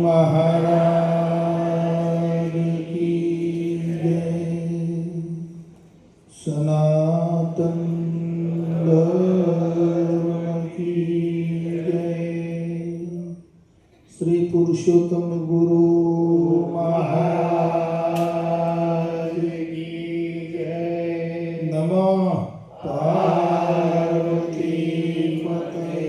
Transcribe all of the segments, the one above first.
महाराज की जय। सनातन धर्म की जय। श्री पुरुषोत्तम गुरु महाराज की जय। नमः पार्वती पते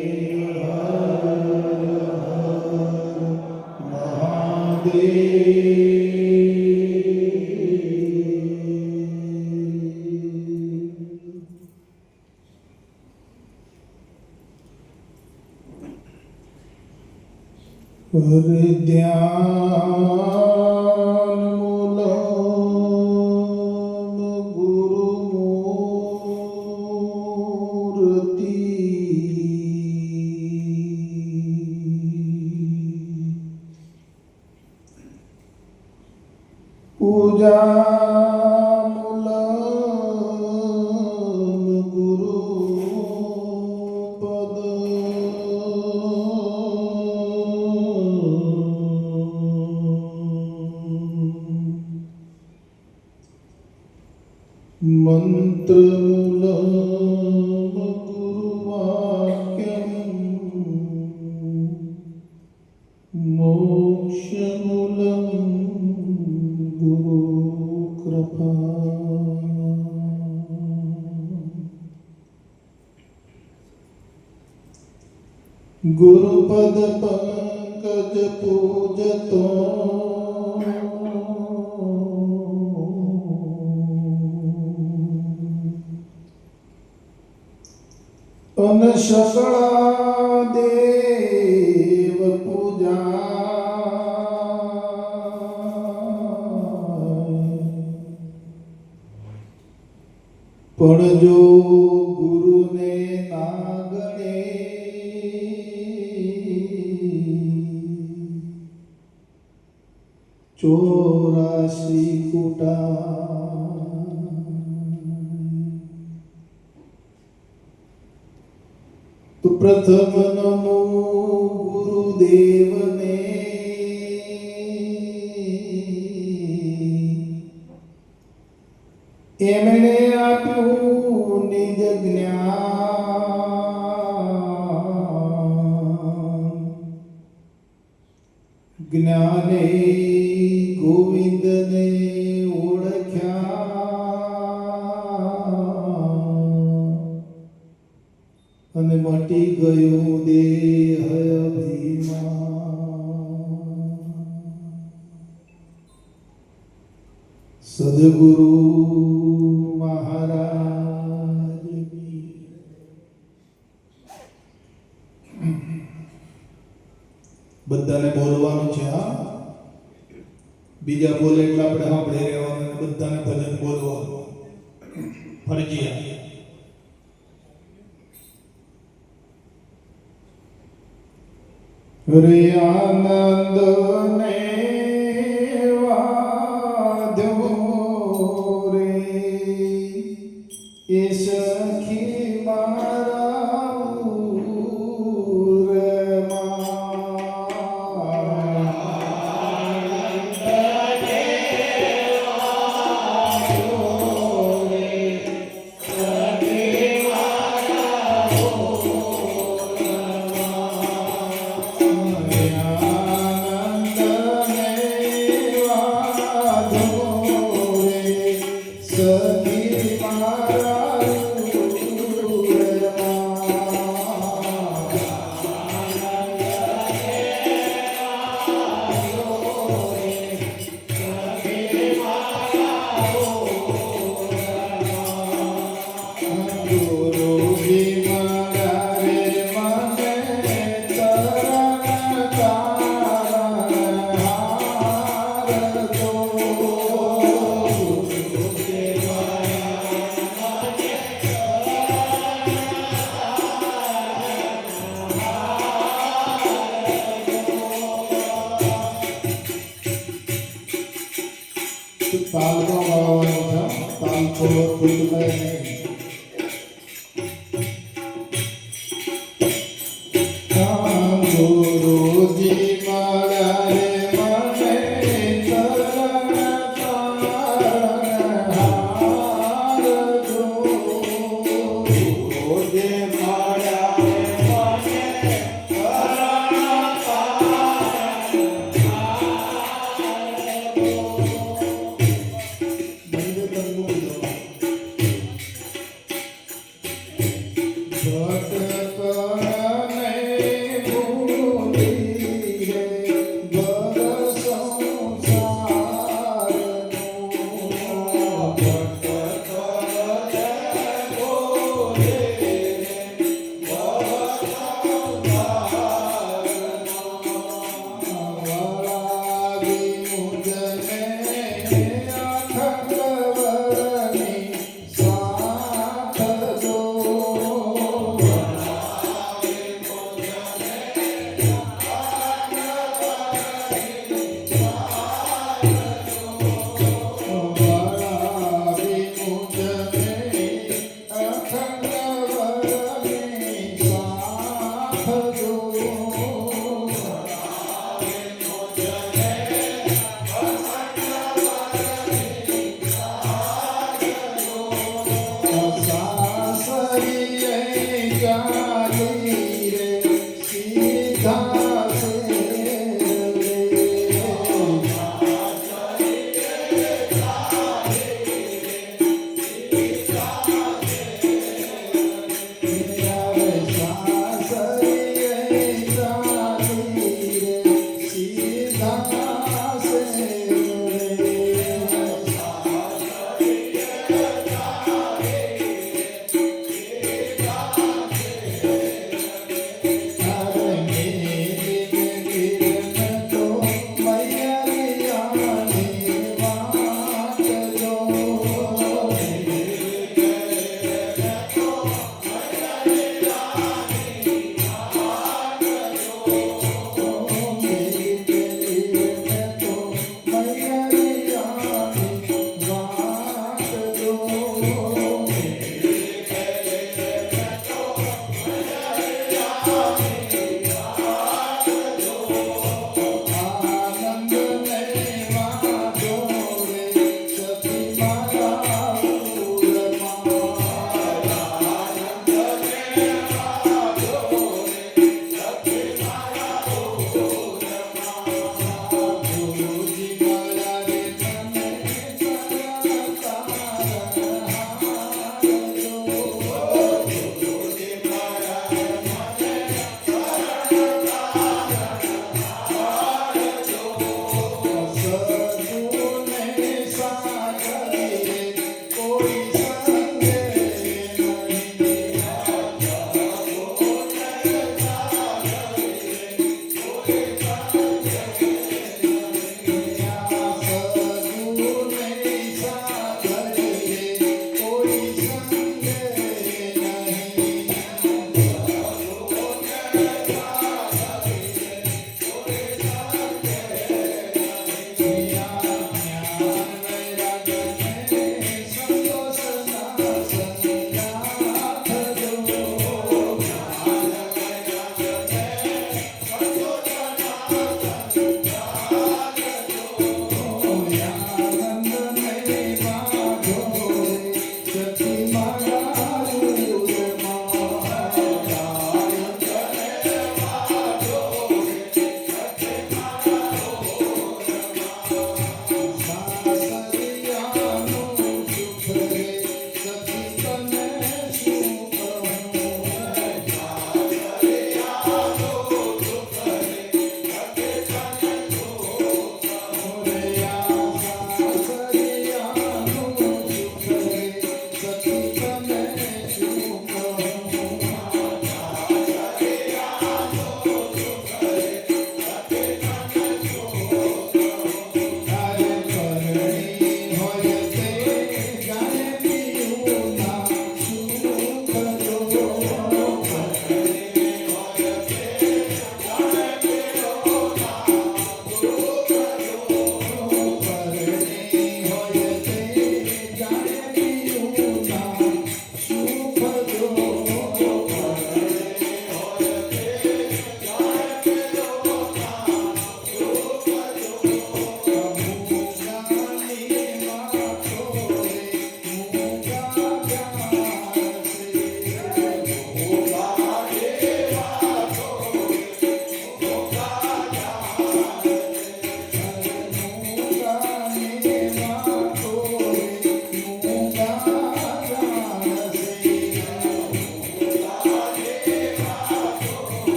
ध्यान मूलम गुरुमूर्ति पूजा मंत्रमूलम गुरुवाक्यम मोक्षमूलम गुरु कृपा। गुरुपद पंकज पूजतो अन सकला देव पूजा। पण जो गुरु ने ना गणे चौरासी कूटा। तो प्रथम नमो गुरुदेव ने एमणे आप्યું નિજ જ્ઞાને ગોવિંદને ઓળખ્યા અને મટી ગયો દેહ અભિમાન। સદગુરુ મહારાજ બધાને બોલવાનું છે। હા, બીજા બોલે એટલે આપણે સાંભળી રહેવાનું, બધાને ભજન બોલવાનું ફરજિયાત। રે આનંદ ને વાધો રે એ સખી મારા તાલમાં વાળવાનું છે, તાલ થોડો ખૂટલાય નહીં। ગુરુ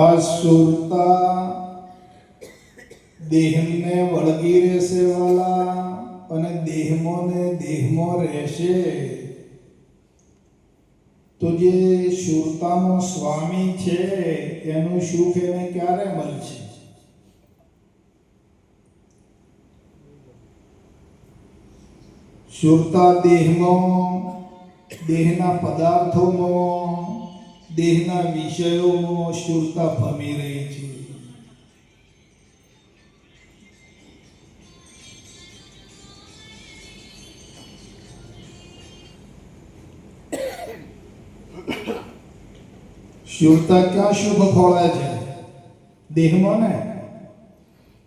આ સુરતા દેહને વળગી રહેશે વાલા, અને દેહમાં ને દેહમાં રહેશે તો જે સુરતાનો સ્વામી છે એનું સુખ એને ક્યારે મળશે? સુરતા દેહમાં, દેહના પદાર્થોમાં, દેહના વિષયોમાં સુરતા ભમી રહી છે. સુરતા ક્યાં શુભ ખોળે છે? દેહમાં ને,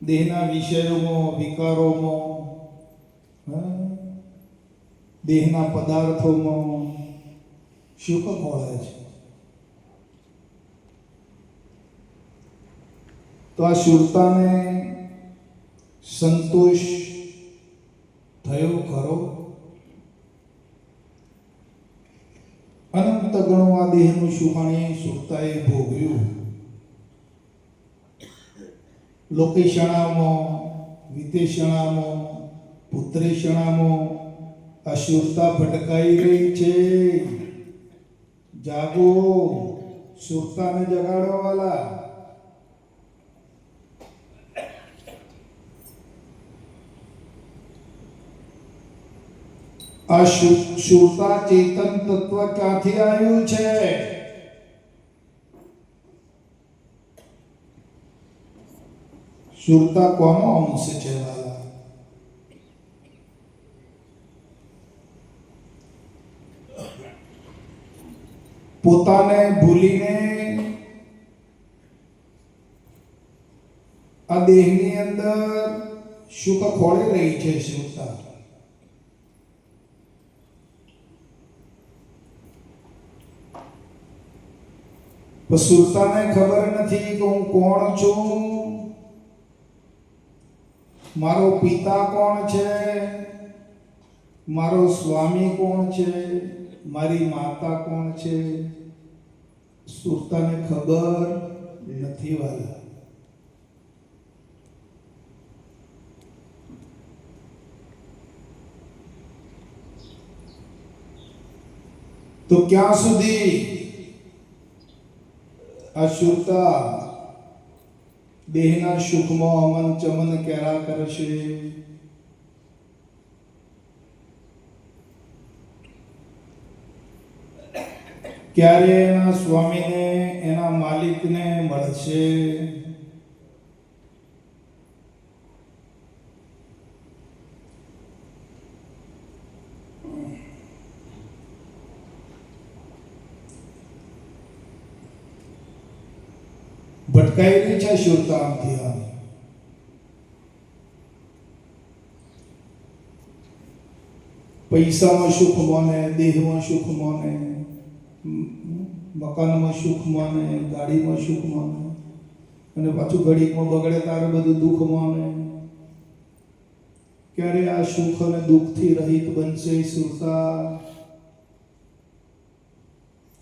દેહના વિષયોમાં, વિકારોમાં, દેહના પદાર્થોમાં સુખ ખોળે છે. તો આ સુરતાને સંતોષ થયો ખરો? અનંત ગણું આ દેહનું સુખાણી સુરતાએ ભોગવ્યું. લોકેશણામાં, વિદેશણામાં, પુત્રેશણામાં આ સુરતા ભટકાઈ રહી છે. જાગો, સુરતાને જગાડો વાલા. આ સુરતા ચેતન તત્વ ક્યાંથી આવ્યું છે? સુરતા કોનો અંશ છે વાલા? પોતાને ભૂલીને આ દેહની અંદર સુખ ખોળી રહી છે સુરતા. સુરતાને ખબર નથી કે હું કોણ છું, મારો પિતા કોણ છે, મારો સ્વામી કોણ છે, મારી માતા કોણ છે. સુરતાને ખબર નથી વાલા. તો ક્યાં સુધી આ સુરતા દેહના સુખમાં અમન ચમન કર્યા કરશે? ક્યારે એના સ્વામીને, એના માલિકને મળશે? ભટકાઈ રહી છે સુરતા આમથી આમ. પૈસામાં સુખ માને, દેહમાં સુખ માને, મકાનમાં સુખ માને, ગાડીમાં સુખ માને, અને પાછું ઘડીકમાં બગડે તારે બધું દુઃખ માને. ક્યારે આ સુખ અને દુઃખથી રહિત બનશે સુરતા?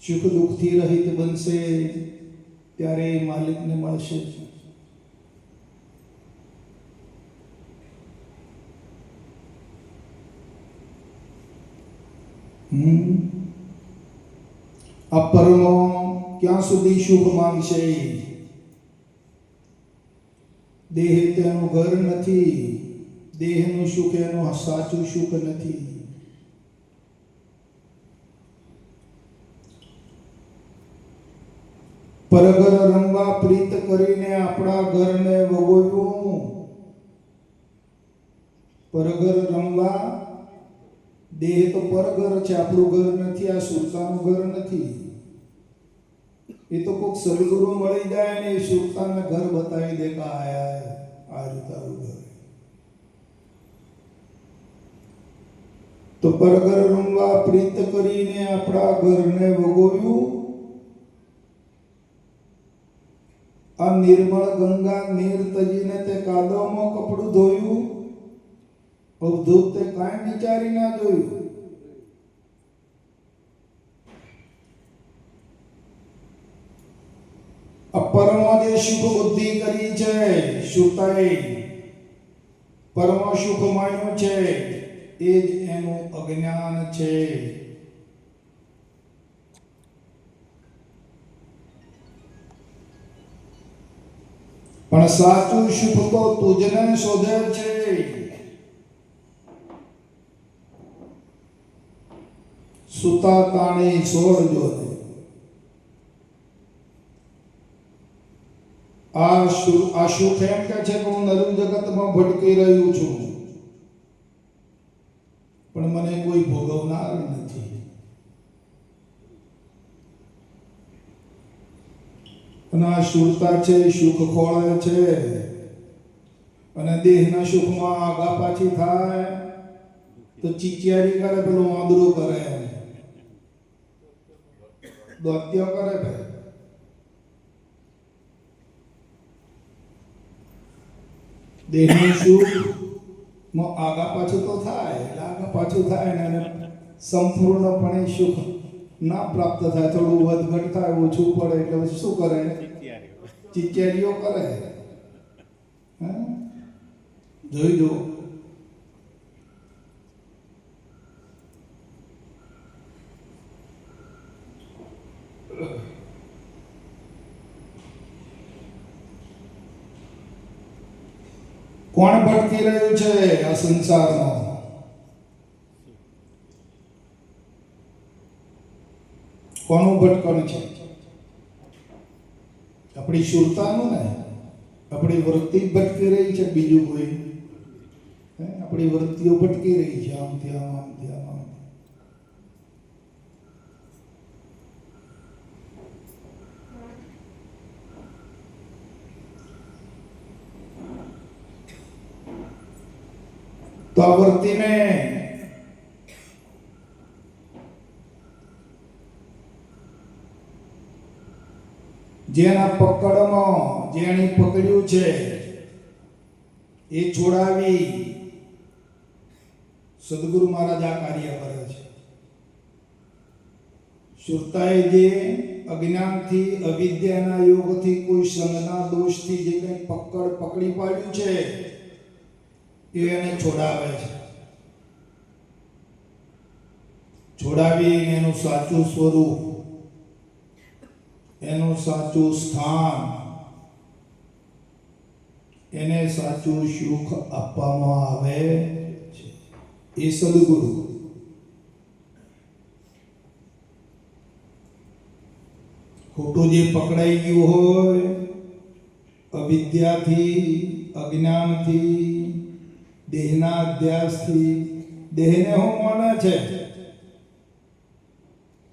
સુખ દુઃખથી રહિત બનશે ત્યારે માલિકને મળશે. આ પરનો ક્યાં સુધી સુખ માંગશે? દેહ તેનું ઘર નથી, દેહનું સુખ એનું સાચું સુખ નથી. પરઘર રમવા પ્રીત કરીને આપણા ઘરને ભોગવ્યું. પરઘર રમવા, દેહ તો પરઘર છે, આપણું ઘર નથી. આ સુરતાનું ઘર નથી. એ તો કોઈક સદગુરુ મળી જાય ને એ સુરતાને ઘર બતાવી દે કે આયા આ તારું ઘર. તો પરઘર રમવા પ્રીત કરીને આપણા ઘરને ભોગવ્યું. આ નિર્મળ ગંગા નીર તજીને તે કાદવમાં કપડું ધોયું. અવધૂત તે કાંઈ વિચારી ના જોયું. અપર પરમ જે સુખ બુદ્ધિ કરી છે સુતાએ પરમ સુખ માન્યું છે એ જ એનું અજ્ઞાન છે. પણ સાચું સુખ તો તુજને શોધે છે. સુતા તાણી છોડજો ને. આ સુખ એમ કે છે કે હું નરું જગતમાં ભટકી રહ્યું છું પણ મને કોઈ ભોગવનાર નથી. અને આ સુરતા છે સુખ ખોળે છે અને દેહના સુખમાં આગા પાછી થાય તો ચીચિયારી કરે, પેલું આંદરું કરે, દોત્ય કરે ભાઈ. દેહનું સુખ આગા પાછું તો થાય, એટલે આગા પાછું થાય ને સંપૂર્ણપણે સુખ ના પ્રાપ્ત થાય, થોડું વધઘટ થાય, ઓછું પડે એટલે પછી શું કરે? ચીચિયારીઓ કરે. જોઈ દો. કોણ ભટકી રહ્યું છે આ સંસારમાં? કોનું ભટકણ છે? આપણી સુરતાનું ને. આપણી વૃત્તિ ભટકી રહી છે, બીજું કોઈ? આપણી વૃત્તિઓ ભટકી રહી છે, આમ ત્યાં આમ ત્યાં આમ. તો આ વૃત્તિને જેના પકડમાં જેણે પકડ્યું છે એ છોડાવી સદગુરુ મહારાજ આ કાર્ય કરે છે. સુરતાએ જે અજ્ઞાનથી અવિદ્યાના યોગથી કોઈ સંગના દોષથી જે કંઈ પકડી પાડ્યું છે એને છોડાવે છે. છોડાવી એનું સાચું સ્વરૂપ, એનું સાચું સ્થાન, એને સાચું સુખ આપવામાં આવે છે. એ સદગુરુ. ખોટું જે પકડાઈ ગયું હોય અવિદ્યાથી, અજ્ઞાનથી, દેહના અધ્યાસથી, દેહને હું માને છે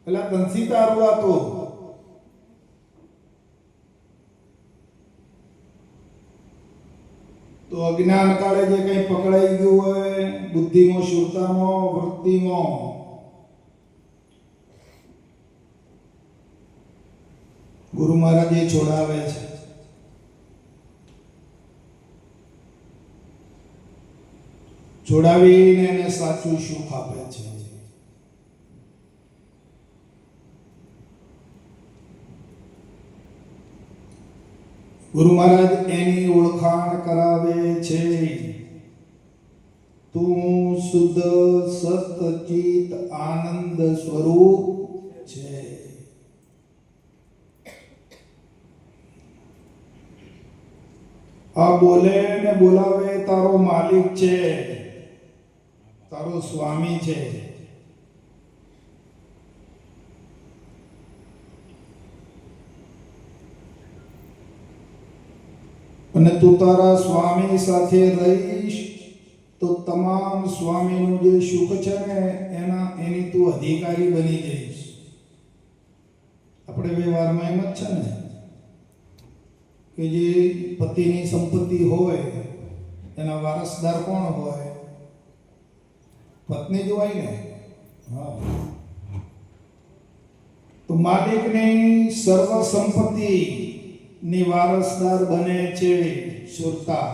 એટલે કંસી તારવા તો અજ્ઞાન કાળે જે કંઈ પકડાઈ ગયું હોય બુદ્ધિમાં, સુરતામાં, વૃત્તિમાં, ગુરુ મહારાજ એ છોડાવે છે. છોડાવીને એને સાચું સુખ આપે છે. ગુરુ મહારાજ એની ઓળખાણ કરાવે છે. તું શુદ્ધ સતચિત આનંદ સ્વરૂપ છે. આ બોલે ને બોલાવે તારો માલિક છે, તારો સ્વામી છે. અને તું તારા સ્વામી સાથે રહીશ તો તમામ સ્વામીનું જે સુખ છે ને એની તું અધિકારી બની જઈશ. આપણે વ્યવહારમાં એમ જ છે ને કે જે પતિની સંપત્તિ હોય એના વારસદાર કોણ હોય? પત્ની જ હોય ને. હા. તો માલિકની સર્વ સંપત્તિ ની વારસદાર બને છે સુરતા.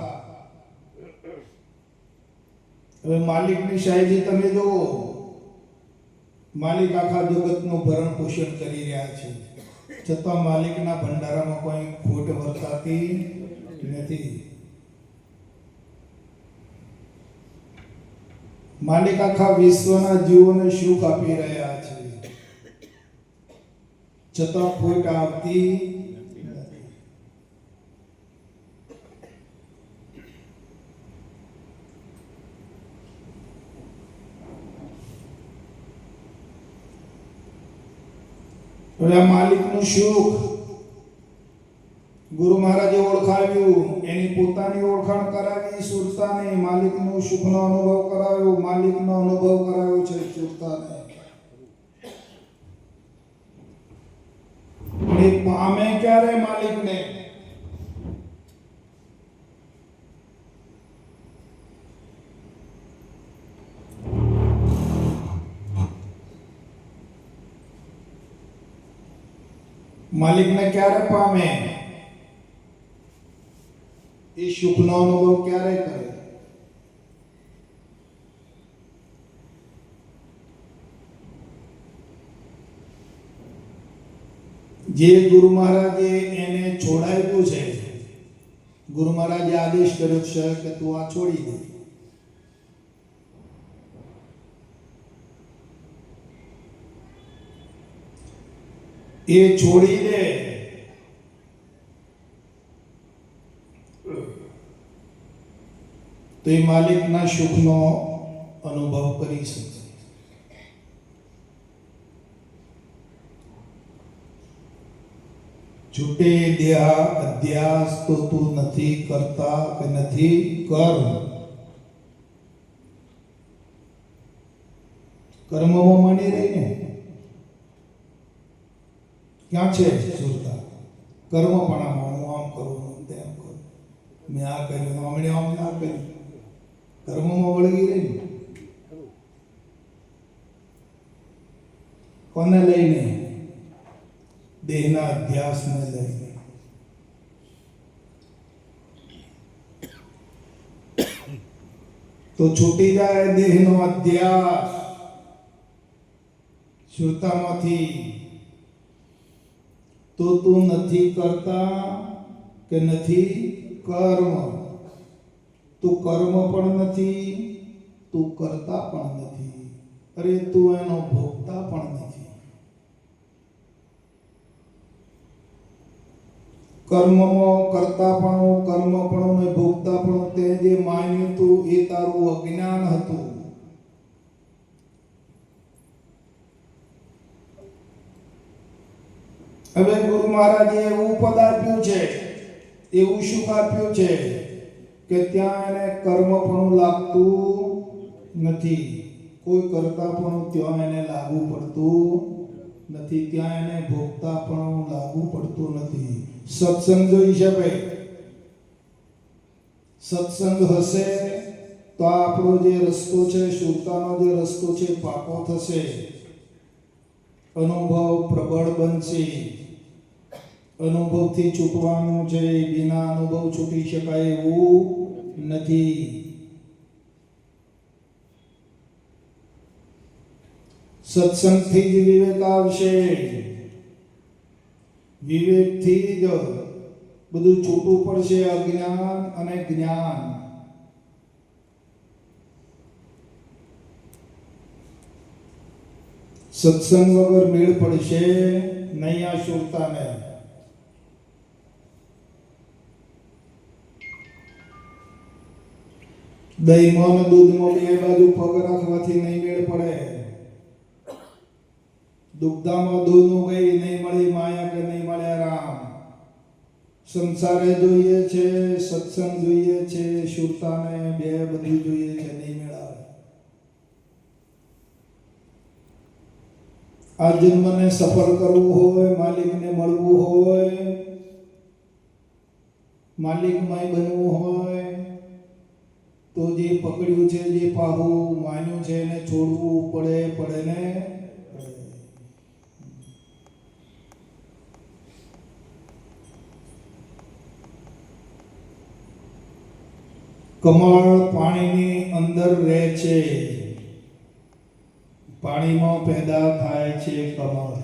હવે માલિકની સાહેબી તમે જુઓ, માલિક આખા જગતનું ભરણ પોષણ કરી રહ્યા છે. છતાં માલિકના ભંડારામાં કોઈ ખોટ વર્તાતી નથી. માલિક આખા વિશ્વના જીવોને સુખ આપી રહ્યા છે, છતાં ખોટ આવતી નથી. હવે આ માલિકનું સુખ ગુરુ મહારાજે ઓળખાવ્યું, એની પોતાની ઓળખાણ કરાવી સુરતાને, માલિકનું સુખનો અનુભવ કરાવ્યો, માલિકનો અનુભવ કરાવ્યો છે સુરતાને. એ પામે ક્યારે માલિકને? માલિકને ક્યારે પામે? એ સુખનો અનુભવ ક્યારે કરે? જે ગુરુ મહારાજે એને છોડાવ્યું છે, ગુરુ મહારાજે આદેશ કર્યો છે કે તું આ છોડી દે. એ છોડી દે તો એ માલિકના સુખનો અનુભવ કરી શકે. છૂટે દેહા અધ્યાસ તો તું નથી કરતા કે નથી કર્મમાં માની રહીને ક્યાં છે સુરતા? કર્મપણામાં હું આમ કરું તેમ કરું, મેં આ કર્યું હમણે આમ ના કર્યું, કર્મમાં વળગી રહી. કોને લઈને? દેહના અધ્યાસને લઈને. તો છૂટી જાય દેહનો અધ્યાસ સુરતામાંથી, તો તું નથી કરતા કે નથી કર્મ. તું કર્મ પણ નથી, તું કરતા પણ નથી, અરે તું એનો ભોગતા પણ નથી. કર્મમાં કરતાપણું, કર્મપણું ને ભોગતાપણું તે જે માન્યું તું એ તારું અજ્ઞાન હતું. હવે ગુરુ મહારાજે એવું પદ આપ્યું છે, એવું સુખ આપ્યું છે કે ત્યાં એને કર્મપણું લાગતું નથી, કોઈ કરતાપણું ત્યાં એને લાગુ પડતું નથી, ત્યાં એને ભોગતાપણું લાગુ પડતું નથી. સત્સંગ જોઈ છે ભાઈ, સત્સંગ હશે તો આપણો જે રસ્તો છે, સુરતાનો જે રસ્તો છે પાકો થશે, અનુભવ પ્રબળ બનશે. અનુભવથી છૂટવાનું છે, વિના અનુભવ છૂટી શકાય એવું નથી. સત્સંગથી જ વિવેક આવશે, વિવેકથી જ બધું છૂટું પડશે, અજ્ઞાન અને જ્ઞાન. સત્સંગ વગર મેળ પડશે નહીં આ સુરતાને. દહીંમાં અને દૂધમાં બે બાજુ પગ રાખવાથી નહીં મેળ પડે. દુગ્ધામાં દૂધનું ગઈ નહીં મળી માયા કે નહીં મળ્યા રામ. સંસારે જોઈએ છે, સત્સંગ જોઈએ છે, સુરતાને બે બધું જોઈએ છે, નહીં મેળાવે. આ જન્મને સફળ કરવું હોય, માલિકને મળવું હોય, માલિકમય બનવું હોય, તો જે પકડ્યું છે, જે પાહું માન્યું છે એને છોડવું પડે ને. કમળ પાણીની અંદર રહે છે, પાણીમાં પેદા થાય છે કમળ.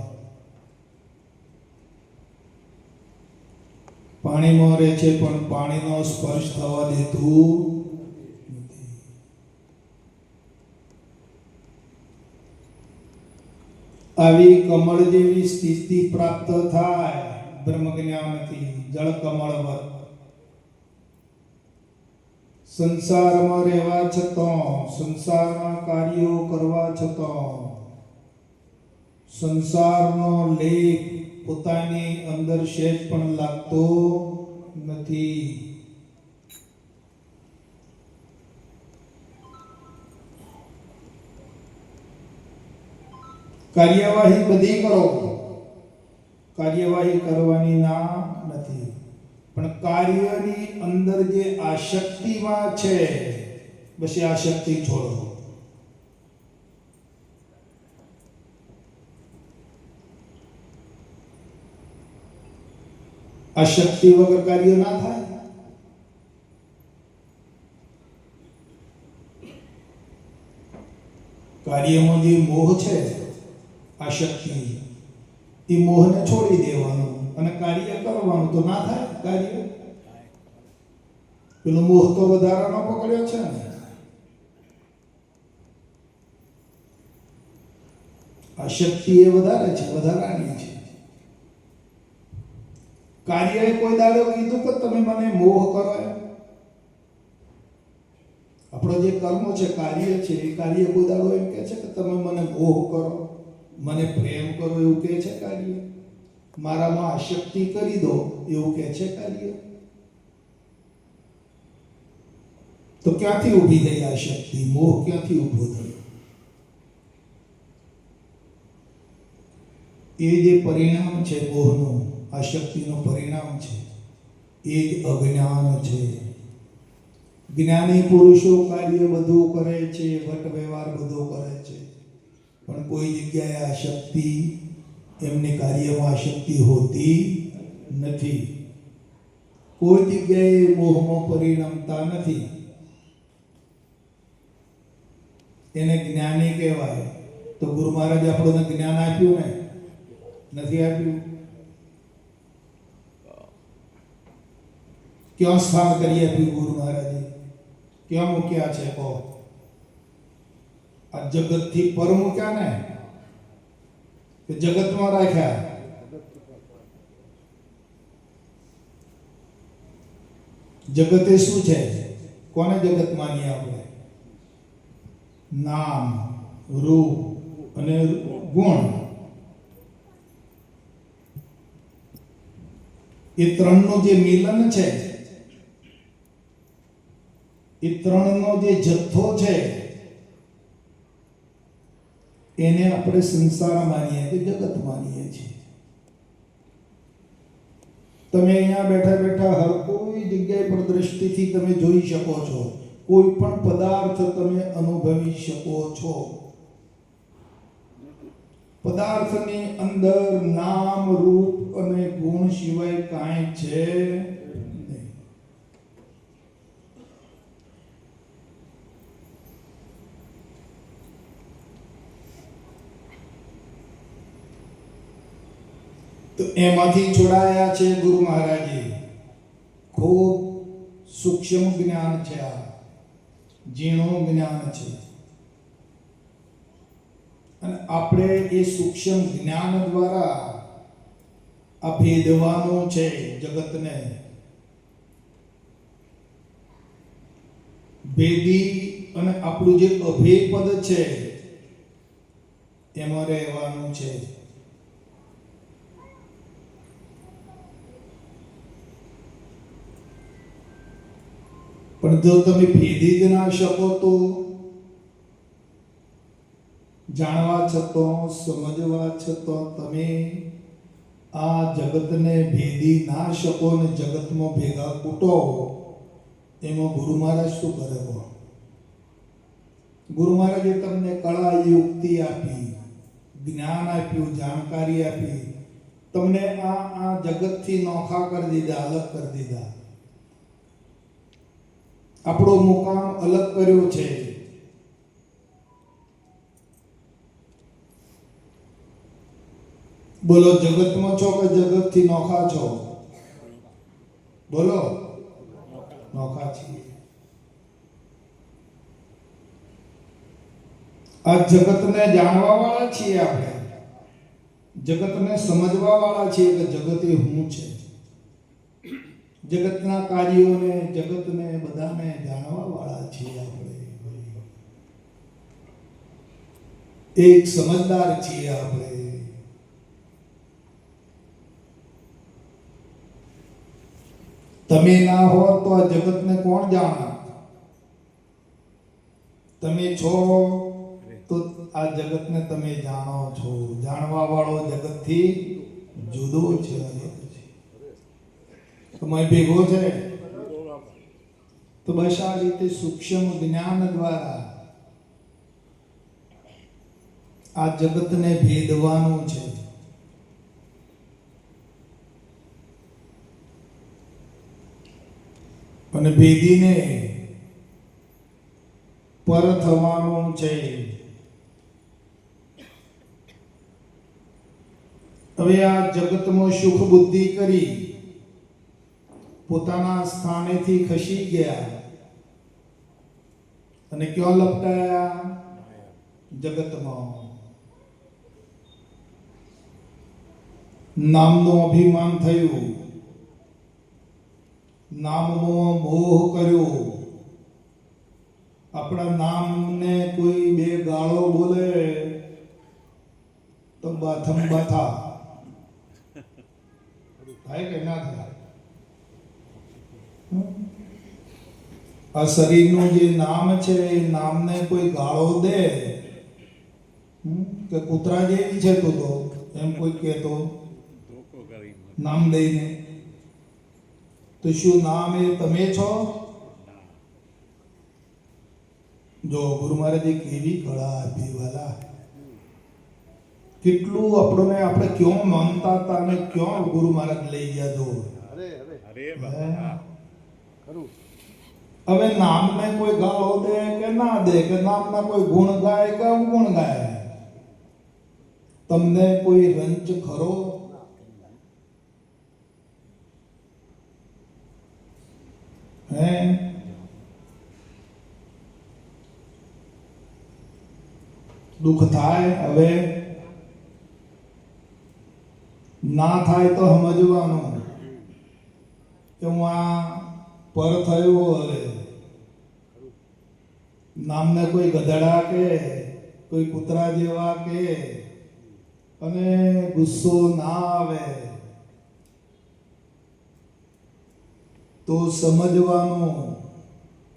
પાણીમાં રહે છે પણ પાણીનો સ્પર્શ થવા દેતું નથી. આવી કમળ જેવી સ્થિતિ પ્રાપ્ત થાય બ્રહ્મ જ્ઞાનથી, જળ કમળવત. સંસારમાં રહેવા છતાં, સંસારના કાર્યો કરવા છતાં, સંસારનો લેખ પોતાની અંદર સહેજ પણ લાગતો નથી. કાર્યવાહી બધી કરો, કાર્યવાહી કરવાની ના નથી, પણ કાર્યની અંદર જે આસક્તિમાં છે બસ એ આસક્તિ છોડો. આસક્તિ વગર કાર્ય ના થાય. કાર્યમાં જે મોહ છે, આસક્તિ, એ મોહને છોડી દેવાનું અને કાર્ય કરવાનું, તો ના થાય કાર્ય. પેલો મોહ તો વધારાનો પકડ્યો છે ને. આસક્તિ એ વધારે છે, વધારાની છે. કાર્યએ કોઈ દાડો કીધું કે તમે મને મોહ કરો એમ? આપણો જે કર્મ છે, કાર્ય છે, એ કાર્ય કોઈ દાડો એમ કહે છે કે તમે મને મોહ કરો, મને પ્રેમ કરો, એવું કહે છે કાર્ય? મારામાં આસક્તિ કરી દો એવું કહે છે કાર્ય? તો ક્યાંથી ઊભી થઈ આસક્તિ? મોહ ક્યાંથી ઊભો થયો? એ જે પરિણામ છે મોહનું, આસક્તિનું પરિણામ છે, એ જ અજ્ઞાન છે. જ્ઞાની પુરુષો કાર્ય બધું કરે છે, વટ વ્યવહાર બધો કરે છે, પણ કોઈ જગ્યાએ આસક્તિ, એમની કાર્યમાં આસક્તિ હોતી નથી. કોઈ જગ્યાએ મોહમાં પરિણમતા નથી. એને જ્ઞાની કહેવાય. તો ગુરુ મહારાજે આપણને જ્ઞાન આપ્યું ને? નથી આપ્યું? ક્યાં સ્થાન કરી આપ્યું ગુરુ મહારાજે? ક્યાં મૂક્યા છે? કહો. આ જગતથી પર મૂક્યા ને, કે જગતમાં રાખ્યા? જગત એ શું છે? કોને જગત માનીએ આપણે? નામ, રૂપ અને ગુણ. એ ત્રણનું જે મિલન છે, એ ત્રણનો જે જથ્થો છે, એને આપણે સંસાર માનીએ કે જગત માનીએ છીએ. તમે અહીંયા બેઠા બેઠા હર કોઈ જગ્યાએ પર દ્રષ્ટિથી તમે જોઈ શકો છો, કોઈ પણ પદાર્થ તમે અનુભવી શકો છો. પદાર્થની અંદર નામ, રૂપ અને ગુણ સિવાય કાંઈ છે નહીં. તો એમાંથી છોડાયા છે ગુરુ મહારાજે. ખૂબ સૂક્ષ્મ જ્ઞાન છે આ, ઝીણું જ્ઞાન છે. અને આપણે એ સૂક્ષ્મ જ્ઞાન દ્વારા આ ભેદવાનું છે જગતને. ભેદી અને આપણું જે અભેદ પદ છે એમાં રહેવાનું છે. પણ જો તમે ભેદી જ ના શકો, તો જાણવા છતાં, સમજવા છતાં તમે આ જગતને ભેદી ના શકો ને જગતમાં ભેગા કૂટો, એમાં ગુરુ મહારાજ શું કરે? ગુરુ મહારાજે તમને કળા, યુક્તિ આપી, જ્ઞાન આપ્યું, જાણકારી આપી, તમને આ જગતથી નોખા કરી દીધા, અલગ કરી દીધા. આપણો મુકામ અલગ કર્યો છે. બોલો, જગતમાં છો કે જગતથી નોખા છો? બોલો, નોખા છીએ. આ જગતને જાણવા વાળા છીએ આપણે, જગતને સમજવા વાળા છીએ કે જગત એ શું છે. જગતના કાર્યોને, જગતને બધાને જાણવા વાળા છીએ આપણે. એક સમજદાર છીએ આપણે. તમે ના હો તો આ જગતને કોણ જાણે? તમે છો તો આ જગતને તમે જાણો છો. જાણવા વાળો જગતથી જુદો છે. તમે ભેગો છે તો બસ આ રીતે સૂક્ષ્મ જ્ઞાન દ્વારા આ જગતને ભેદવાનું છે. અને ભેદીને પર થવાનું છે. હવે આ જગતમાં સુખ બુદ્ધિ કરી પોતાના સ્થાનેથી ખસી ગયા અને ક્યાં લપટાયા? જગતમાં. નામનો અભિમાન થયું, નામનો મોહ કર્યો. આપણા નામને કોઈ બે ગાળો બોલે તો બાથમ બાથા થાય કે ના થાય? આ શરીરનું જે નામ છે એ નામને કોઈ ગાળો દે કે કૂતરા જેવી છે તો એમ કોઈ કહેતો નામ દઈને, તો શું નામ એ તમે છો? જો ગુરુ મહારાજે કેવી કળા આપી વાલા. કેટલું આપણે ક્યાં માનતા હતા અને ક્યાં ગુરુ મહારાજ લઈ ગયા. જો હવે નામને કોઈ ગાળો દે કે ના દે, કે નામના કોઈ ગુણ ગાય કે અવગુણ ગાય, તમને કોઈ રંચ ખરો? હે? દુઃખ થાય? હવે ના થાય તો સમજવાનું કે હું આ પર થયો. હવે નામને કોઈ ગધડા કે કોઈ કૂતરા જેવા કે અને ગુસ્સો ના આવે તો સમજવાનું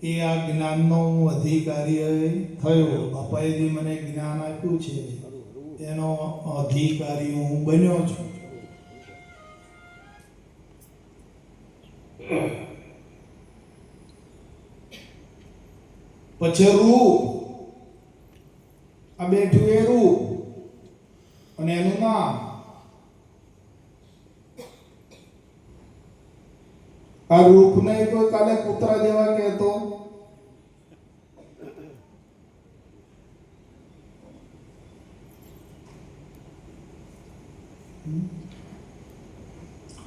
કે આ જ્ઞાનનો હું અધિકારી થયો. બાપાએ જે મને જ્ઞાન આપ્યું છે એનો અધિકારી હું બન્યો છું. પછી રૂપ, આ બેઠું એ રૂપ અને એનું નામ. આ રૂપ ને કોઈ કાલે કૂતરા જેવા કહેતો,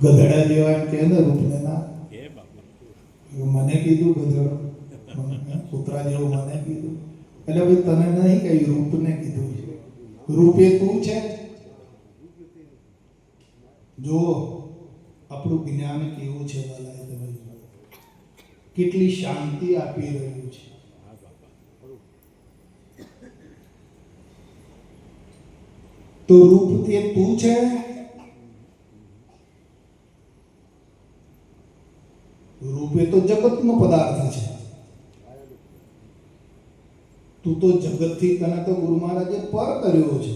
ગધેડા જેવા એમ કે ને રૂપને ના. મને કીધું ગધેડો, કૂતરા જેવું મને કીધું. એટલે ભાઈ તને નહીં કહ્યું, રૂપને કીધું છે. રૂપ એ તું છે. જો આપણું જ્ઞાન કેવું છે વાલા, તમે કેટલી શાંતિ આપી રહ્યું છે. તો રૂપ તે તું છે. રૂપ એ તો જગતનો પદાર્થ છે. તું તો જગતથી, તને તો ગુરુ મહારાજે પર કર્યો છે.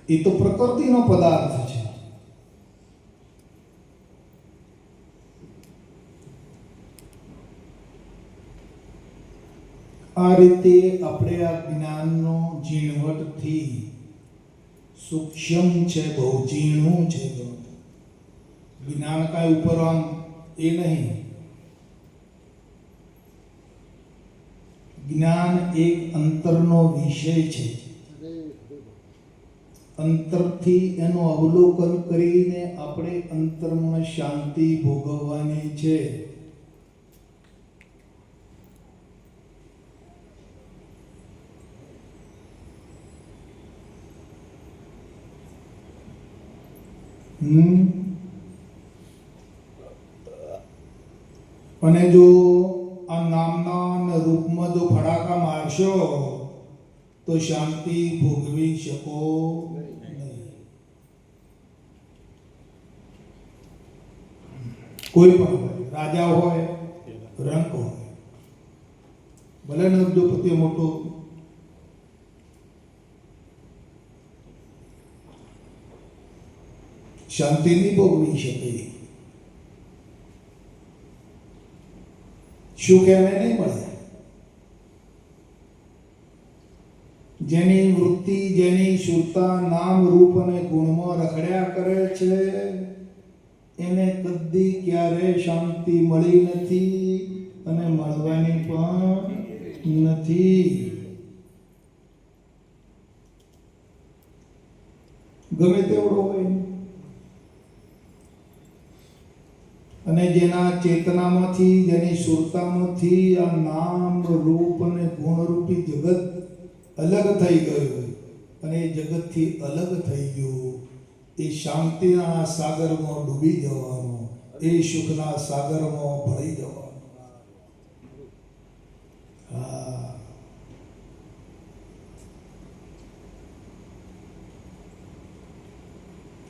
એ તો પ્રકૃતિનો પદાર્થ છે. આ રીતે આપણે આ જ્ઞાનનો ઝીણવટથી, સૂક્ષ્મ છે, બહુ ઝીણું છે. જ્ઞાન કાંઈ ઉપર આમ એ નહીં. જ્ઞાન એક અંતરનો વિષય છે. અંતરથી એનું અવલોકન કરીને આપણે અંતરમાં શાંતિ ભોગવવાની છે. અને જો આ નામના અને રૂપમાં જો ફડાકા મારશો તો શાંતિ ભોગવી શકો નહીં. કોઈ પણ હોય, રાજા હોય, રંક હોય, ભલે ને અબજોપતિ મોટો, શાંતિ નહીં ભોગવી શકે. સુખ એને નહીં મળે. જેની વૃત્તિ, જેની શુદ્ધતા નામ રૂપ અને ગુણમાં રખડ્યા કરે છે એને કદી ક્યારે શાંતિ મળી નથી અને મળવાની પણ નથી. ગમે તેવડો હોય. અને જેના ચેતનામાંથી, જેની સુરતામાંથી આ નામ રૂપ અને ગુણરૂપી જગત અલગ થઈ ગયું અને એ જગતથી અલગ થઈ ગયું, એ શાંતિના સાગરમાં ડૂબી જવાનો, એ સુખના સાગરમાં ભળી જવાનો.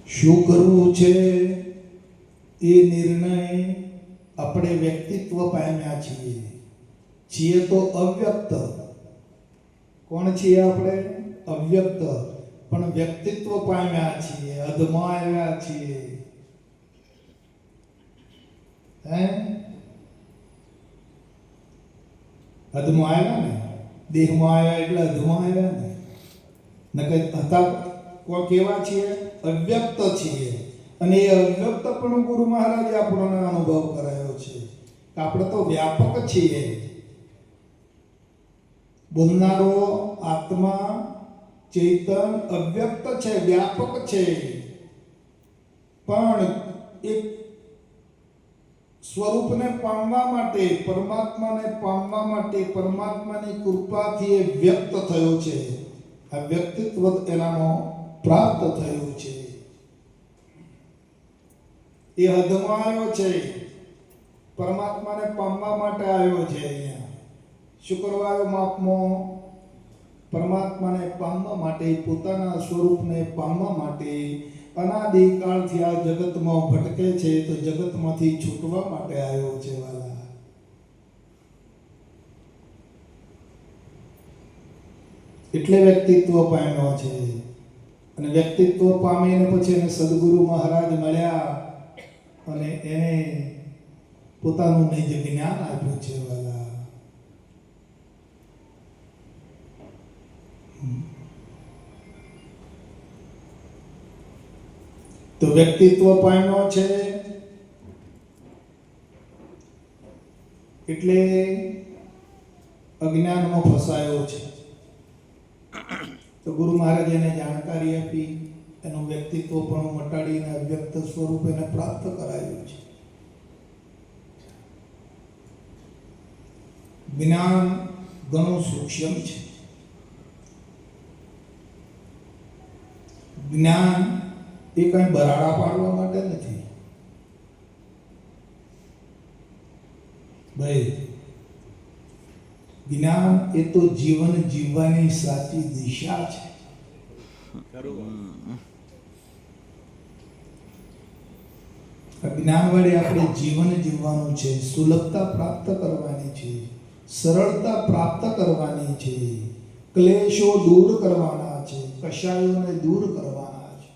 શું કરવું છે એ નિર્ણય આપણે વ્યક્તિત્વ પામ્યા છીએ તો અવ્યક્ત. કોણ છીએ આપણે? અવ્યક્ત. પણ વ્યક્તિત્વ પામ્યા છીએ, અધમાં આવ્યા છીએ. અધમાં આવ્યા ને, દેહમાં આવ્યા એટલે અધમાં આવ્યા ને. નકર હતા કોણ કેવા છીએ? અવ્યક્ત છીએ. અને એ અવ્યક્ત પણ ગુરુ મહારાજે આપણને અનુભવ કરાયો છે કે આપણે તો વ્યાપક છીએ. બોલનારો આત્મા ચેતન અવ્યક્ત છે, વ્યાપક છે, પણ એક સ્વરૂપને પામવા માટે, પરમાત્માને પામવા માટે પરમાત્માની કૃપાથી એ વ્યક્ત થયો છે. આ વ્યક્તિત્વ એનામાં પ્રાપ્ત થયું છે. એ હદમાં આવ્યો છે, પરમાત્માને પામવા માટે આવ્યો છે. અહીંયા શું કરવા આવ્યો? માપમાં પરમાત્માને પામવા માટે, પોતાના સ્વરૂપને પામવા માટે. અનાદિકાળથી આ જગતમાં ભટકે છે તો જગતમાંથી છૂટવા માટે આવ્યો છે. વાલા, એટલે વ્યક્તિત્વ પામ્યો છે. અને વ્યક્તિત્વ પામીને પછી એને સદગુરુ મહારાજ મળ્યા અને એને પોતાનું નિજ જ્ઞાન આપ્યું છે. વાલા, તો વ્યક્તિત્વ પામ્યો છે એટલે અજ્ઞાનમાં ફસાયો છે. તો ગુરુ મહારાજે એને જાણકારી આપી, એનું વ્યક્તિત્વ પણ મટાડીને અવ્યક્ત સ્વરૂપ એને પ્રાપ્ત કરાયું છે. જ્ઞાન ઘણું સૂક્ષ્મ છે. જ્ઞાન એ કઈ બરાડા પાડવા માટે નથી ભાઈ. જ્ઞાન એ તો જીવન જીવવાની સાચી દિશા છે. જ્ઞાન વડે આપણે જીવન જીવવાનું છે, સુલભતા પ્રાપ્ત કરવાની છે, સરળતા પ્રાપ્ત કરવાની છે, ક્લેશો દૂર કરવાના છે, કશાયોને દૂર કરવાના છે.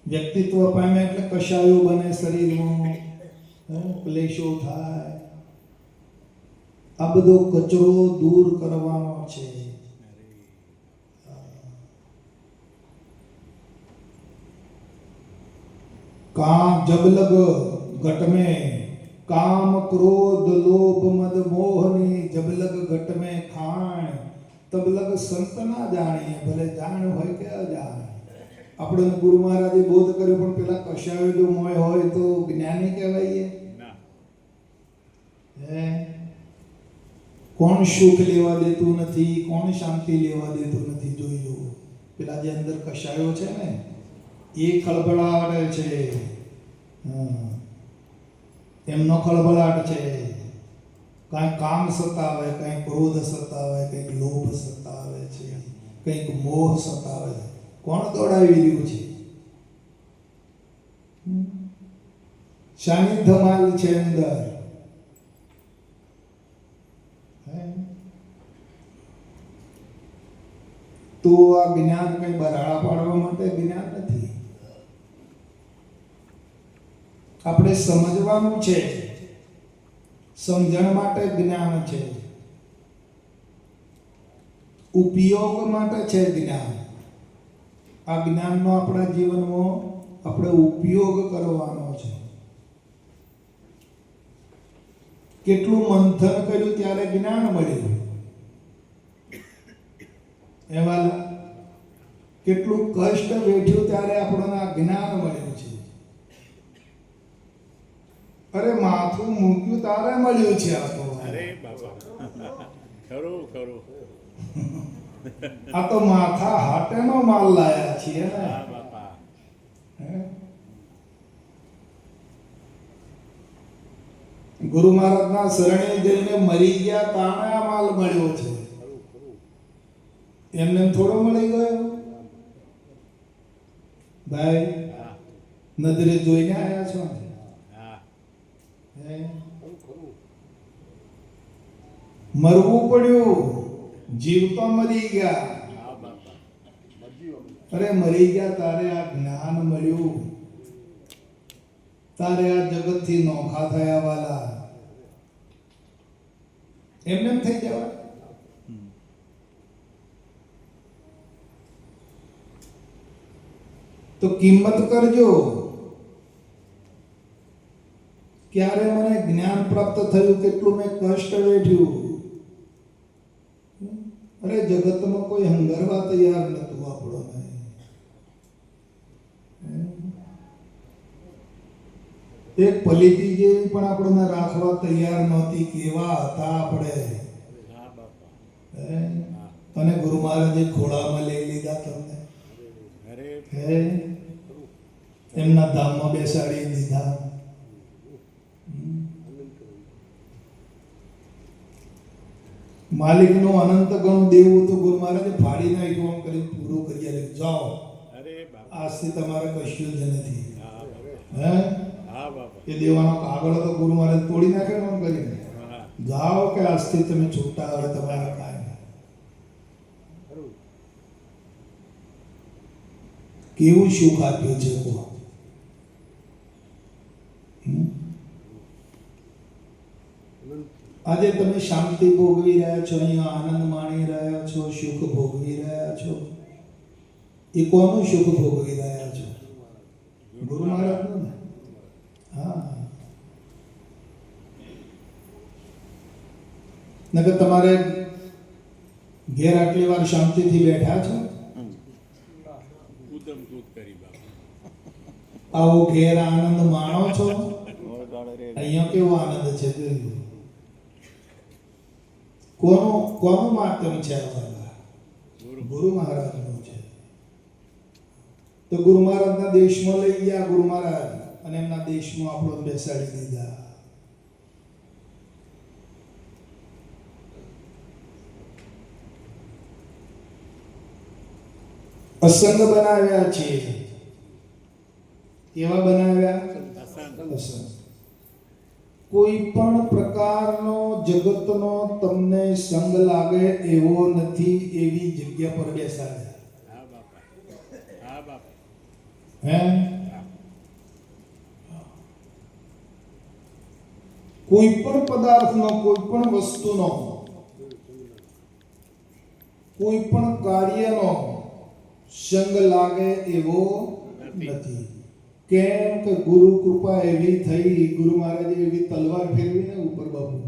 વ્યક્તિત્વ પામે એટલે કશાયો બને શરીરમાં, ક્લેશો થાય, આ બધો કચરો દૂર કરવાનો છે. काम जब लग घट में, काम क्रोध लोभ मद मोह ने जब लग घट में खान, તબ લગ સંત ના જાણીએ, ભલે જાણ હોય કે અજાણ. આપણને ગુરુ મહારાજે બોધ કર્યો, પણ પેલા કશાયો જો મોય હોય તો જ્ઞાની કહેવાય. હે કોણ સુખ લેવા દેતું નથી, કોણ શાંતિ લેવા દેતું નથી, જોઈજો. પેલા જે અંદર કશાયો છે ને એ ખળભળાવે છે. એમનો ખળભળાટ છે. કાંઈક કામ સતાવે, કાંઈક ક્રોધ સતાવે, કંઈક લોભ સતાવે છે, કંઈક મોહ સતાવે છે. કોણ દોડાવી રહ્યું છે? શાની ધમાલ છે અંદર? તો આ જ્ઞાન કઈ બરાડા પાડવા માટે જ્ઞાન નથી. આપણે સમજવાનું છે, સમજણ માટે જ્ઞાન છે, ઉપયોગ માટે છે જ્ઞાન. આ જ્ઞાનનો આપણા જીવનમાં આપણે ઉપયોગ કરવાનો છે. કેટલું મંથન કર્યું ત્યારે જ્ઞાન મળ્યું. એમાં કેટલું કષ્ટ વેઠ્યું ત્યારે આપણને આ જ્ઞાન મળ્યું છે. અરે માથું મૂક્યું તારે મળ્યું છે આ તો. અરે બાબા, ખરું ખરું. આ તો માથા હાટેનો માલ લાયા છીએ ને. હા બાપા. ગુરુ મહારાજના શરણે જઈને મરી ગયા તાણે આ માલ મળ્યો છે. એમને થોડો મળી ગયો ભાઈ? નજરે જોઈને આવ્યા છો. મરવું પડ્યું, જીવતો મરી ગયા. અરે મરી ગયા તારે આ જ્ઞાન મળ્યું, તારે આ જગતથી નોખા થયા વાલા. એમને એમ થઈ જવા. તો કિંમત કરજો. ક્યારે મને જ્ઞાન પ્રાપ્ત થયું, કેટલું મેં કષ્ટ વેઠ્યું. અરે જગતમાં કોઈ હંગરવા તૈયાર નતું આપણને. એક પલીતી જેવી પણ આપણને રાખવા તૈયાર નહોતી. કેવા હતા આપણે. અને ગુરુ મહારાજે ખોળામાં લઈ લીધા તમને. એમના ધામમાં બેસાડી દીધા. માલિકનું અનંત ગણું દેવું તો ગુરુ મહારાજે ફાડી નાખ્યું, આમ કરી પૂરું કરી આલે. જાઓ, આજથી તમારે કશું જ નથી. એ દેવાનો કાગળ તો ગુરુ મહારાજ તોડી નાખે ને, આમ કરીને જાઓ કે આજથી તમે છૂટા, હવે તમારા કાંઈ. કેવું સુખ આપ્યું છે કો. આજે તમે શાંતિ ભોગવી રહ્યા છો, અહીંયા આનંદ માણી રહ્યા છો, સુખ ભોગવી રહ્યા છો. એ કોનું સુખ ભોગવી રહ્યા છો? ગુરુ મહારાજનું ને. હા, નકર તમારે ઘેર આટલી વાર શાંતિથી બેઠા છો. આવો ઘેર આનંદ માણો છો. અહીંયા કેવો આનંદ છે જોયું. કોનું માધ્યમ છે? ગુરુ મહારાજનું છે. તો ગુરુ મહારાજના દેશમાં લઈ ગયા ગુરુ મહારાજ, અને એમના દેશમાં આપણો બેસાડી દીધા. અસંગ બનાવ્યા છે. કેવા બનાવ્યા? અસંગ. કોઈ પણ પ્રકારનો જગતનો તમને સંગ લાગે એવો નથી, એવી જગ્યા પર બેસાડ્યા. હે, કોઈ પણ પદાર્થનો, કોઈ પણ વસ્તુનો, કોઈ પણ કાર્યનો સંગ લાગે એવો નથી. કેમ કે ગુરુ કૃપા એવી થઈ, ગુરુ મહારાજે એવી તલવાર ફેરવી ને ઉપર બાપુ,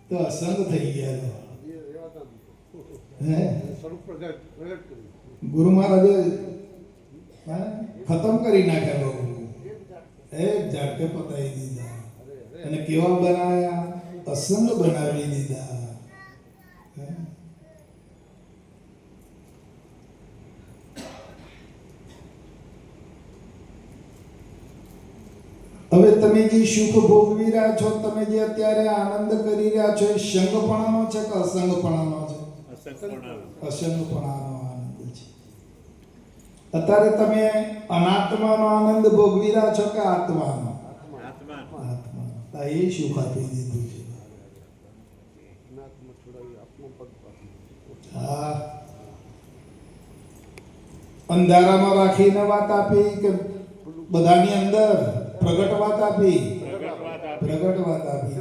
તો અસંગ થઈ ગયા. હે સ્વરૂપ પ્રગટ કર્યું. ગુરુ મહારાજે ખતમ કરી નાખ્યા બાબુ, એક ઝાટકે પતાવી દીધા. અને કેવા બનાવ્યા? અસંગ બનાવી દીધા. હે? હવે તમે જે સુખ ભોગવી રહ્યા છો, તમે જે અત્યારે આનંદ કરી રહ્યા છો, એ સંગપણાનો છે કે અસંગપણાનો છે? અસંગપણાનો આનંદ છે. અત્યારે તમે અનાત્માનો આનંદ ભોગવી રહ્યા છો કે આત્માનો? આત્મા. એ સુખ આપી દીધું છે. અનાત્મા છોડાવી આત્મપદ પામ્યું. હા, અંધારામાં રાખીને વાત આપી કે બધાની અંદર પ્રગટ વાત આપી? પ્રગટ વાત આપી.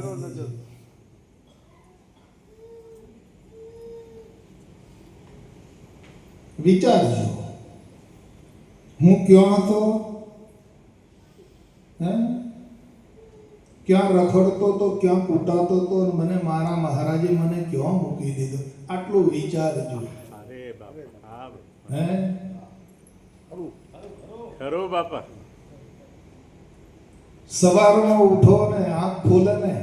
વિચારજો, હું ક્યાં હતો? હે? ક્યાં રખડતો તો, ક્યાં કૂટાતો તો, અને મને મારા મહારાજે મને ક્યાં મૂકી દીધો? આટલું વિચારજો. અરે બાપા, હે? ખરો બાપા. સવારમાં ઉઠો ને આંખ ખોલે ને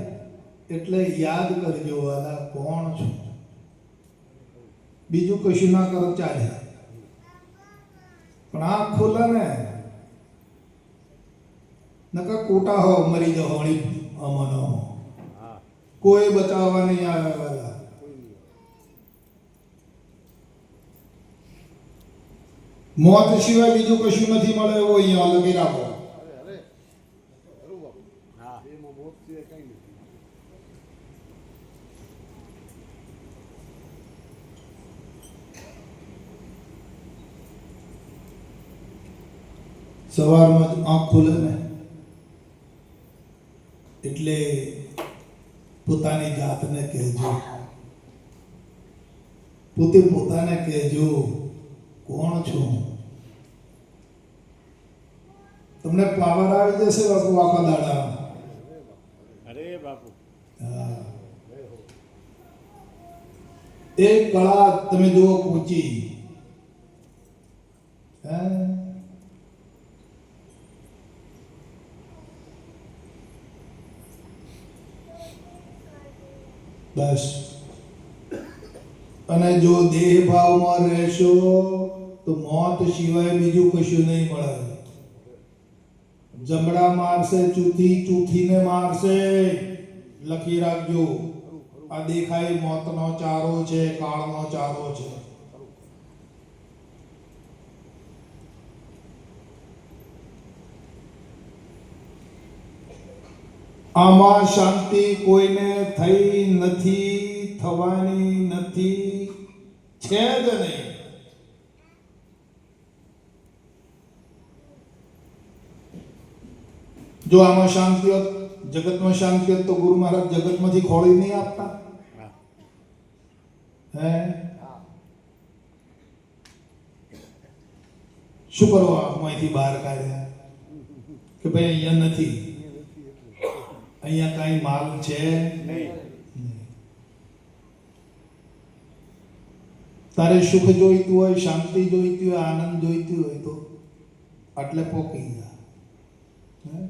એટલે યાદ કરજો, આલા કોણ છું. બીજું કશું ના કરો ચાલે, પણ આંખ ખોલે ને નકર કોટા હો મરી જાઓ હણી અમનો, કોઈ બચાવવા નહીં આવે વાલા. મોત સિવાય બીજું કશું નથી મળે એવું અહીંયા લગી રાખો. એમાં મોત સિવાય કઈ નથી. સવારમાં જ આંખ ખુલે ને એટલે પોતાની જાતને કહેજો, પોતે પોતાને કહેજો, કોણ છું? તમને પાવર આવી જશે બાપુ આખા દાડા. અરે બાપુ, હા. એક કળા તમે જુઓ પૂછી. હે? બસ. અને જો દેહ ભાવમાં રહેશો તો મોત સિવાય બીજું કશું નહીં મળે. જમડા મારશે, ચૂથી ચૂથીને મારશે. લખી રાખજો, આ દેખાય મોતનો ચારો છે, કાળનો ચારો છે. આમાં શાંતિ કોઈને થઈ નથી, થવાની નથી, છે જ નહીં. જો આમાં શાંતિ હોત, જગતમાં શાંતિ હોત, તો ગુરુ મહારાજ જગતમાંથી ખોળી નહીં આપતા. હે? શું કરવા અહીંથી બહાર કાઢ્યા કે ભાઈ અહીંયા નથી, અહીંયા કાંઈ માલ છે નહીં. તારે સુખ જોઈતું હોય, શાંતિ જોઈતી હોય, આનંદ જોઈતી હોય તો આટલે પોકી જા. હે?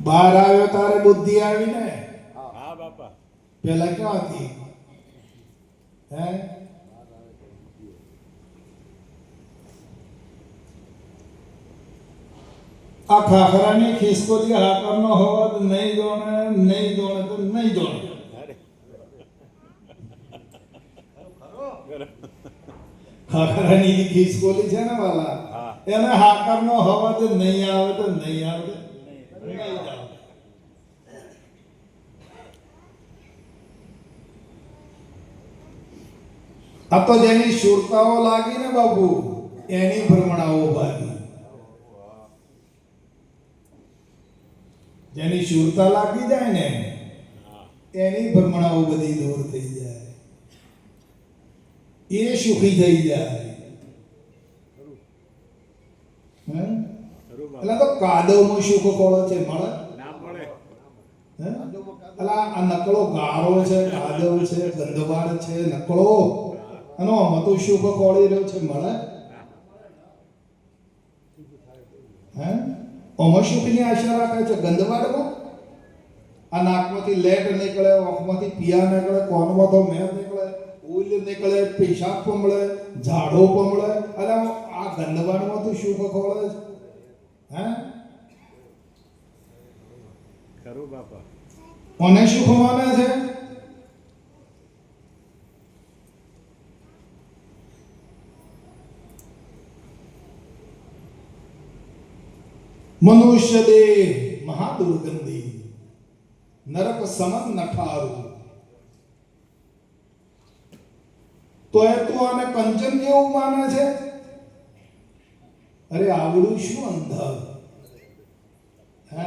બહાર આવ્યો તારે બુદ્ધિ આવી ને. હા બાપા. પેલા ક્યાં હતી? હે? આ ખાખરાની ખિસકોલી હાકરનો હોવા તો નહીં જોણે, નહીં જોણે તો નહીં જોણે. ખાખરાની જે ખિસકોલી છે ને વાલા, એને હાકરનો હોવા તો નહીં આવે તો નહીં આવે. આ તો જેની સુરતાઓ લાગી ને બાબુ, એની ભ્રમણાઓ ભાગી. જેની સુરતા લાગી જાય ને એની ભ્રમણાઓ બધી દૂર થઈ જાય, એ સુખી થઈ જાય. એટલે તો કાદવમાં સુખ કોળો છે, મળે ના મળે. હે? કાદવમાં અલા આ નકળો ગારો છે, કાદવ છે, ગંધવાડ છે, નકળો એનો મતો શુભ કોળી રહ્યો છે મળે હે ઓમાં શુભની આશા રાખે છે ગંધવાડમાં આ નાકમાંથી લેટ નીકળે, આંખમાંથી પિયા નીકળે, કોનમાં તો મેં નીકળે, ઉલ નીકળે, પેશાબ પમળે, ઝાડો પમળે, અરે આ ગંધવાડમાં તો શુભ ખોળે છે હે ખરું બાપા. કોને શુભ માને છે? મનુષ્ય દેહ મહાદુર્ગંધી, નરક સમન નઠારું. તો એ તું આને કંચન કેવું માને છે? અરે આવડું શું અંધર હે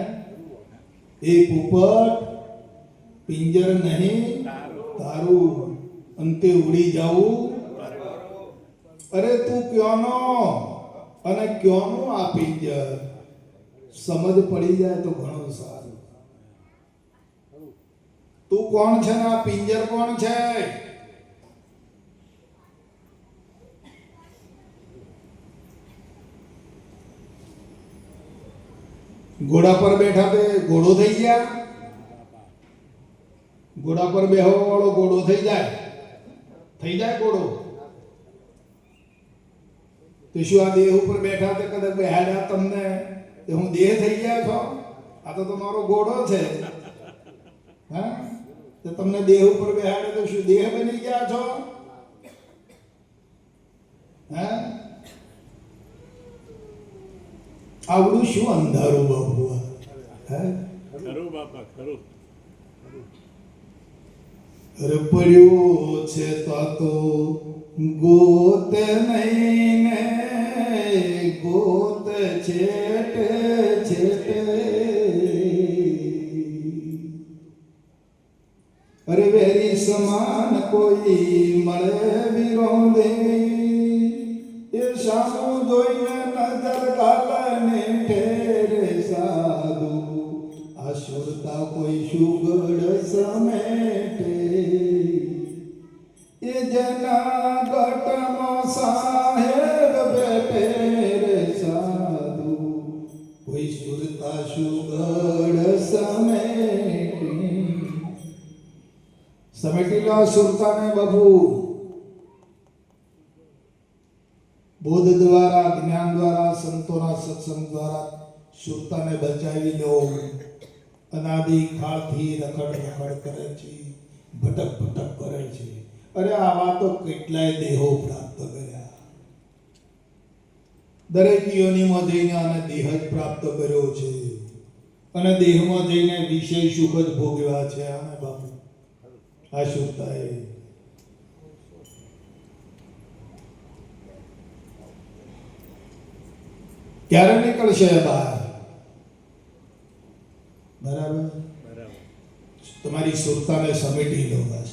એ પોપટ પિંજર નહીં તારું અંતે ઉડી જાવું. અરે તું ક્યોનો અને ક્યોનું આ પિંજર સમજ પડી જાય તો ઘણું સારું. તું કોણ છે ને આ પિંજર કોણ છે? ઘોડા પર બેઠા તે ઘોડો થઈ ગયા? ઘોડા પર બેહવા વાળો ઘોડો થઈ જાય ઘોડો. તો શું આ દેહ ઉપર બેઠા તે કદાચ બેહાડ્યા તમને તે હું દેહ થઈ ગયા છો? આ તો તમારો ઘોડો છે હા તો તમને દેહ ઉપર બેહાડે તો શું દેહ બની ગયા છો? હે આવડું શું અંધારું બાબુ હે ખરું બાપા ખરું. અરે પડ્યો છે તો ગોત નહીં ને ગોત છેટે છેટે. અરે વેરી સમાન કોઈ મળે વિરોધે એ સામું જોઈને નજર ગાલને ઠેરે સાધુ આશુરતા કોઈ સુગડ સમેટે. એ જેના ગટમાં સાહેબ બેઠે રે સાધુ કોઈ સુરતા સુગડ સમેટે. સમેટી લો સુરતાને બાબુ. બોધ દ્વારા, જ્ઞાન દ્વારા, સંતોના સત્સંગ દ્વારા સુરતાને બચાવી લો. અનાદિ કાળથી રખડ કરે છે, ભટક કરે છે. અરે આવા તો કેટલાય દેહો પ્રાપ્ત કર્યા. દરેક યોનિમાં જઈને આને દેહ જ પ્રાપ્ત કર્યો છે અને દેહમાં જઈને વિષય સુખ જ ભોગવ્યા છે આને બાપુ આ સુરતાએ. ક્યારે નીકળશે બહાર? બરાબર બરાબર. તમારી સુરતાને સમેટી લો બસ.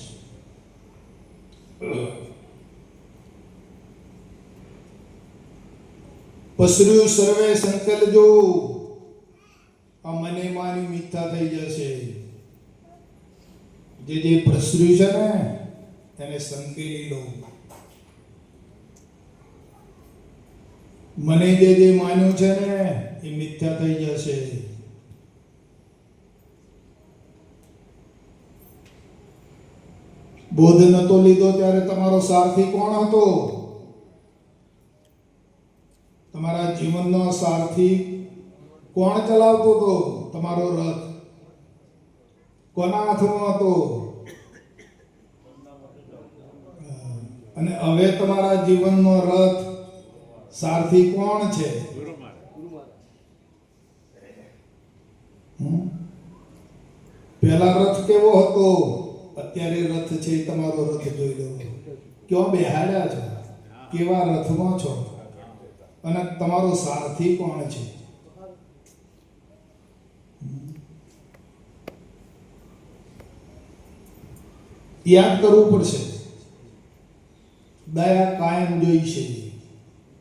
પસર્યું સર્વે સંકલ્પજો. આ મને માની મિથ્યા થઈ જશે. જે પ્રસર્યું છે ને એને સંકેલી લો. મને જે માન્યું છે ને એ મિથ્યા થઈ જશે. બોધ નતો લીધો ત્યારે તમારો સારથી કોણ હતો? તમારા જીવનનો સારથી કોણ ચલાવતો હતો? તમારો રથ કોના હાથમાં હતો? અને હવે તમારા જીવનનો રથ સારથી કોણ છે? ગુરુ મહારાજ. પહેલા રથ કેવો હતો? અત્યારે રથ છે એ તમારો રથ જોઈ લો. ક્યાં બેહાડ્યા છો? કેવા રથમાં છો? અને તમારો સારથી કોણ છે? યાદ કરવું પડશે. દયા કાયમ જોઈ છે.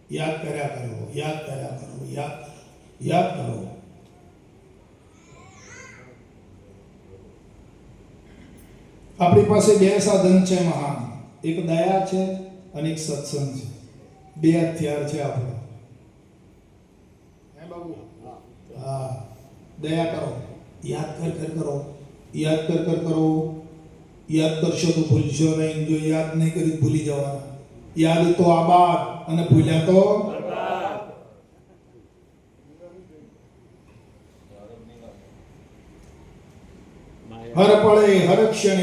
યાદ કર્યા કરો, યાદ કર્યા કરો, યાદ કરો. આપણી પાસે બે સાધન છે મહાન, એક દયા છે અને એક સત્સંગ છે. બે હથિયાર છે આપણો. હે બાબુ? હા, દયા કરો, યાદ કર કરો, યાદ કર કરો. યાદ કરશો તો ભૂલશો નહીં, જો યાદ નહીં કરી ભૂલી જવાના. યાદ તો આબાદ અને ભૂલ્યા તો માયા હર પળે હર ક્ષણે